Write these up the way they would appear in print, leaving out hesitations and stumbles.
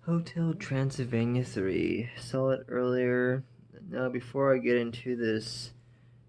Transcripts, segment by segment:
Hotel Transylvania 3. Saw it earlier. Now, before I get into this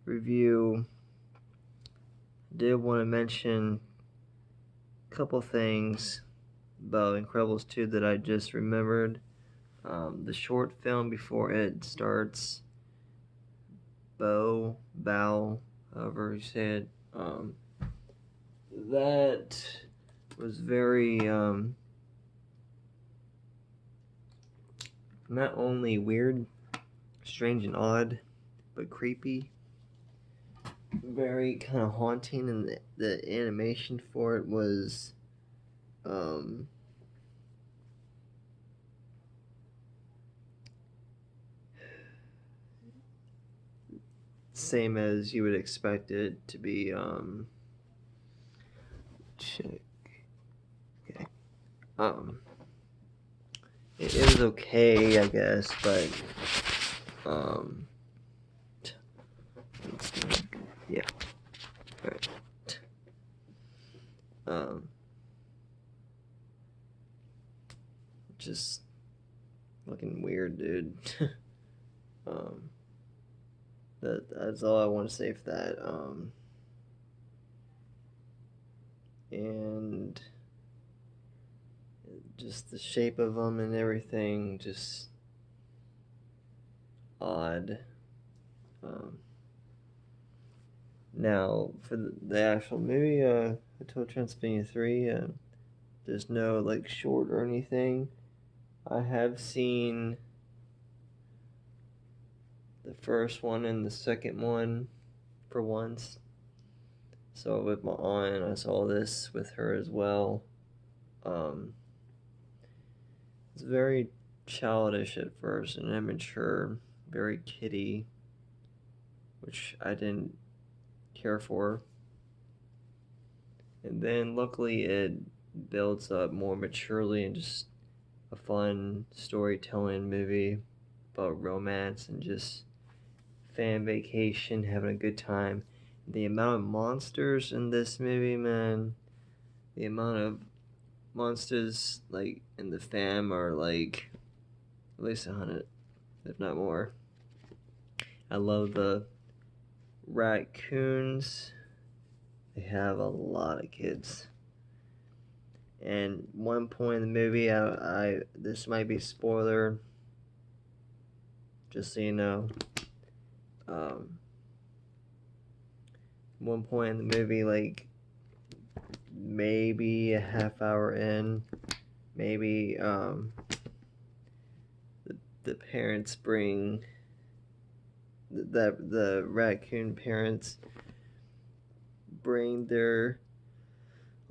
review, I did want to mention a couple things about Incredibles 2 that I just remembered. The short film before it starts, Bow, however you say it, that was very, not only weird, strange, and odd, but creepy. Very kind of haunting, and the animation for it was um, same as you would expect it to be. Check. Okay. Um, it was okay, I guess, but um, yeah. Right. Um, just looking weird, dude. um, that's all I want to say for that. And just the shape of them and everything, just odd. Um, Now, for the actual movie, Hotel Transylvania 3, there's no like short or anything. I have seen the first one and the second one for once. So with my aunt, I saw this with her as well. Um, it's very childish at first and immature, very kiddie, which I didn't care for. And then luckily it builds up more maturely and just a fun storytelling movie about romance and just fan vacation, having a good time. The amount of monsters in this movie, man, the amount of monsters like in the fam are like at least 100, if not more. I love the raccoons. They have a lot of kids. And one point in the movie, I this might be spoiler, just so you know. Um, One point in the movie, like maybe a half hour in, maybe the parents bring the raccoon parents bring their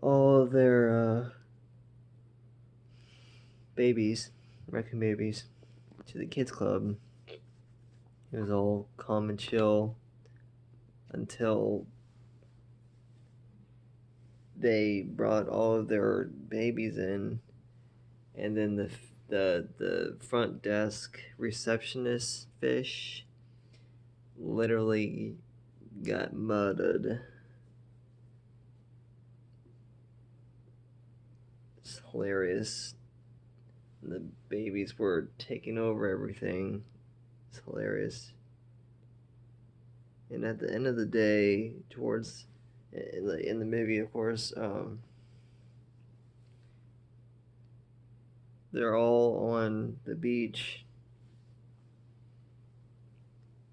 all of their babies, raccoon babies, to the kids club. It was all calm and chill until they brought all of their babies in, and then the front desk receptionist fish literally got murdered. It's hilarious. The babies were taking over everything. It's hilarious. And at the end of the day, towards in the movie, of course, they're all on the beach,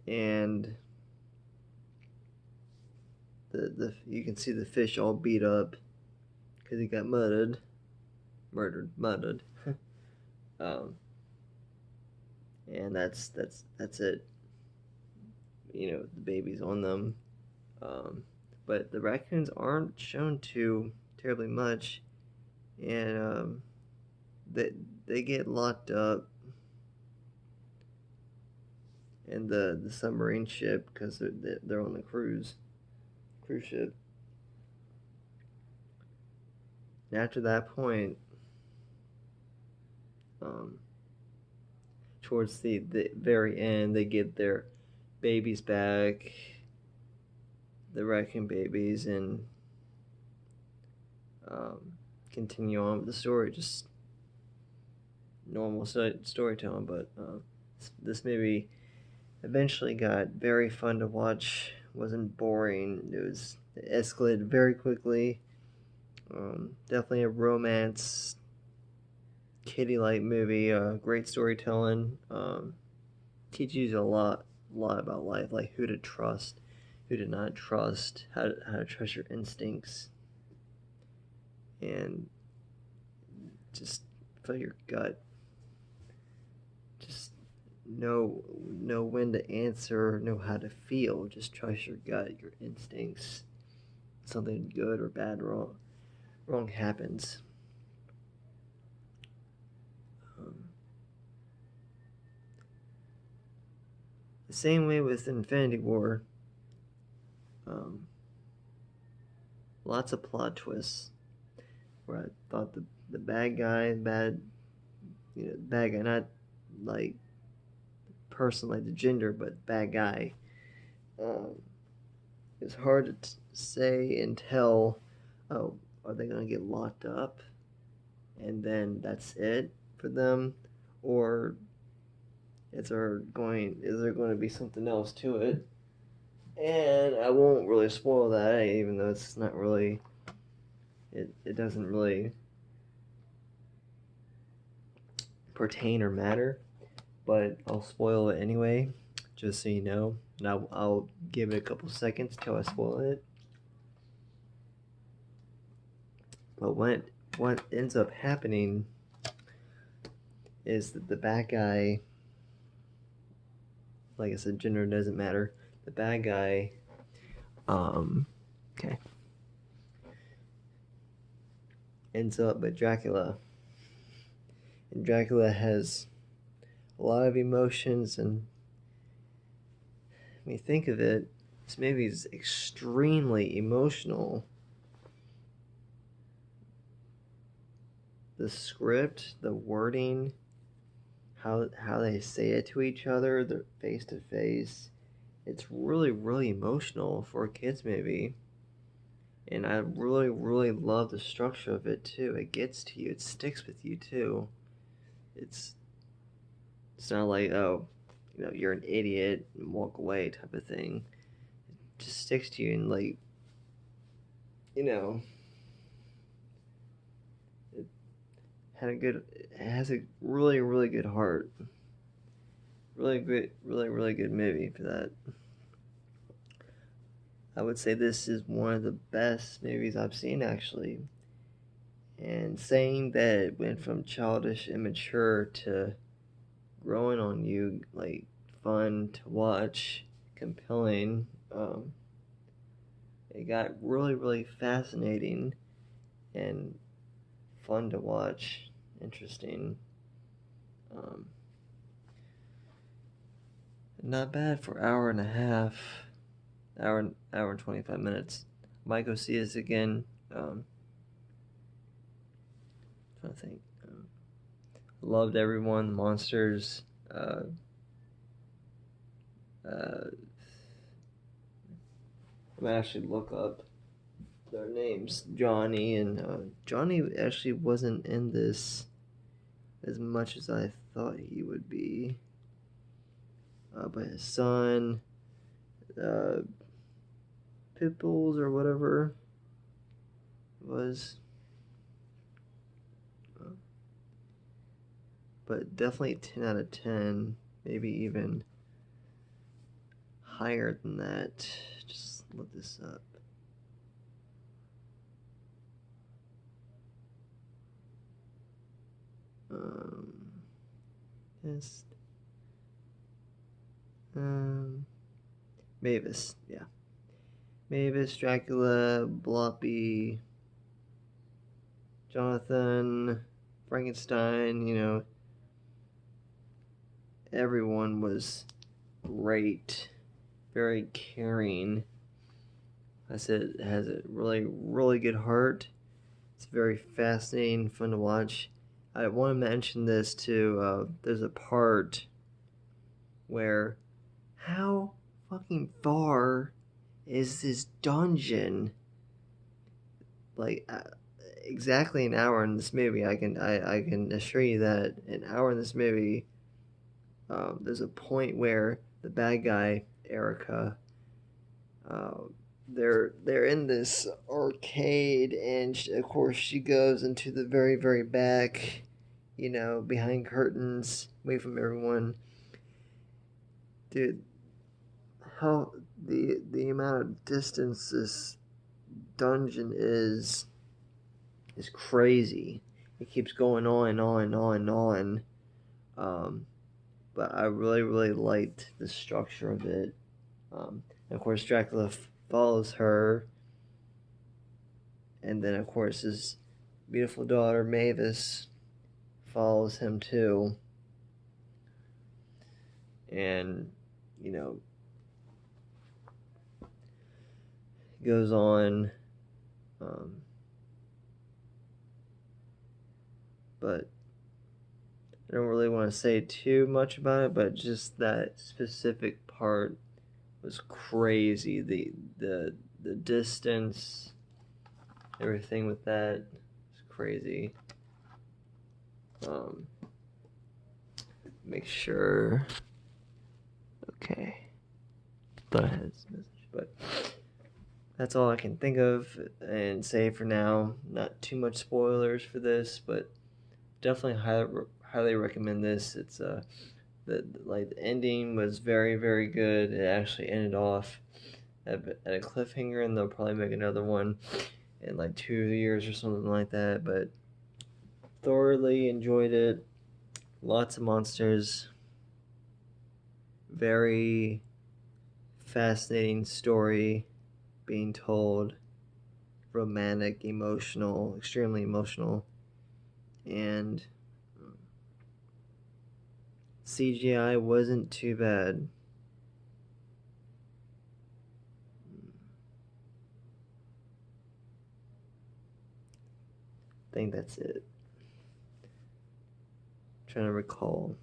and the you can see the fish all beat up because he got murdered. um, and that's it. You know, the baby's on them. Um, but the raccoons aren't shown to terribly much, and they they get locked up in the submarine ship because they're on the cruise ship. And after that point, um, towards the very end, they get their babies back, the raccoon babies, and um, continue on with the story. Just normal storytelling, but this movie eventually got very fun to watch. Wasn't boring. It escalated very quickly. Definitely a romance, kiddie-like movie. Great storytelling. Teaches you lot about life, like who to trust, who to not trust, how to trust your instincts, and just feel your gut. Just know when to answer, know how to feel. Just trust your gut, your instincts. Something good or bad, wrong happens. Um, the same way with Infinity War. Um, Lots of plot twists where I thought the bad guy, not like person, like the gender, but bad guy. Um, it's hard to say and tell. Oh, are they gonna get locked up, and then that's it for them, or is there going to be something else to it? And I won't really spoil that, even though it's not really it doesn't really pertain or matter. But I'll spoil it anyway, just so you know. And I'll give it a couple seconds till I spoil it. But what ends up happening is that the bad guy, like I said, gender doesn't matter. The bad guy, okay, ends up with Dracula, and Dracula has a lot of emotions, and when you think of it, this movie is extremely emotional. The script, the wording, how they say it to each other, they're face to face. It's really emotional for a kids movie, and I really love the structure of it too. It gets to you, it sticks with you too. It's it's not like, oh, you're an idiot and walk away type of thing. It just sticks to you, and like, you know, it it has a really good heart. Really good movie for that. I would say this is one of the best movies I've seen, actually. And saying that it went from childish, immature to growing on you, like fun to watch, compelling. It got really fascinating and fun to watch, interesting. Um, Not bad for hour and a half, hour and 25 minutes. Might go see this again. Trying to think. Loved everyone, the monsters. I'm gonna actually look up their names. Johnny and Johnny actually wasn't in this as much as I thought he would be. But his son, uh, Pitbulls or whatever was, but definitely 10 out of 10, maybe even higher than that. Just look this up. Yes. Mavis, yeah. Mavis, Dracula, Bloppy, Jonathan, Frankenstein, everyone was great, very caring. I said it has a really good heart. It's very fascinating, fun to watch. I want to mention this too. There's a part where how fucking far is this dungeon? Like, exactly an hour in this movie, I can assure you that an hour in this movie, there's a point where the bad guy Erica, uh, they're in this arcade, and of course she goes into the very back, behind curtains, away from everyone. Dude, how the amount of distance this dungeon is crazy. It keeps going on and on and on and on. Um, but I really liked the structure of it. And of course, Dracula follows her, and then of course his beautiful daughter Mavis follows him too. And you know, goes on. Um, but I don't really want to say too much about it, but just that specific part was crazy. The distance, everything with that is crazy. Um, make sure. Okay, thought I had this message, but that's all I can think of and say for now. Not too much spoilers for this, but definitely highly recommend this. It's the ending was very good. It actually ended off at a cliffhanger, and they'll probably make another one in like 2 years or something like that. But thoroughly enjoyed it. Lots of monsters. Very fascinating story being told. Romantic, emotional, extremely emotional, and CGI wasn't too bad. I think that's it. I'm trying to recall.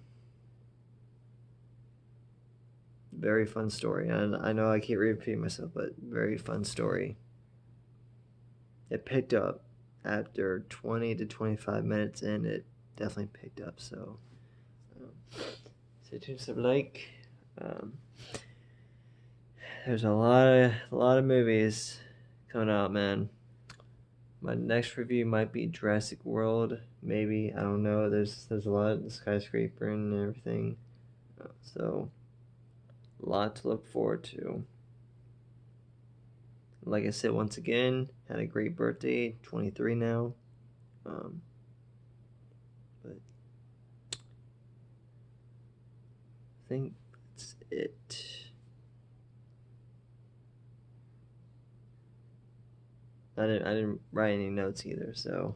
Very fun story. And I know I keep repeating myself, but very fun story. It picked up after 20 to 25 minutes in. It definitely picked up. So stay tuned, sub like. Um, there's a lot of movies coming out, man. My next review might be Jurassic World. Maybe, I don't know. There's a lot of skyscraper and everything. So a lot to look forward to. Like I said, once again, had a great birthday, 23 now. But I think that's it. I didn't write any notes either, so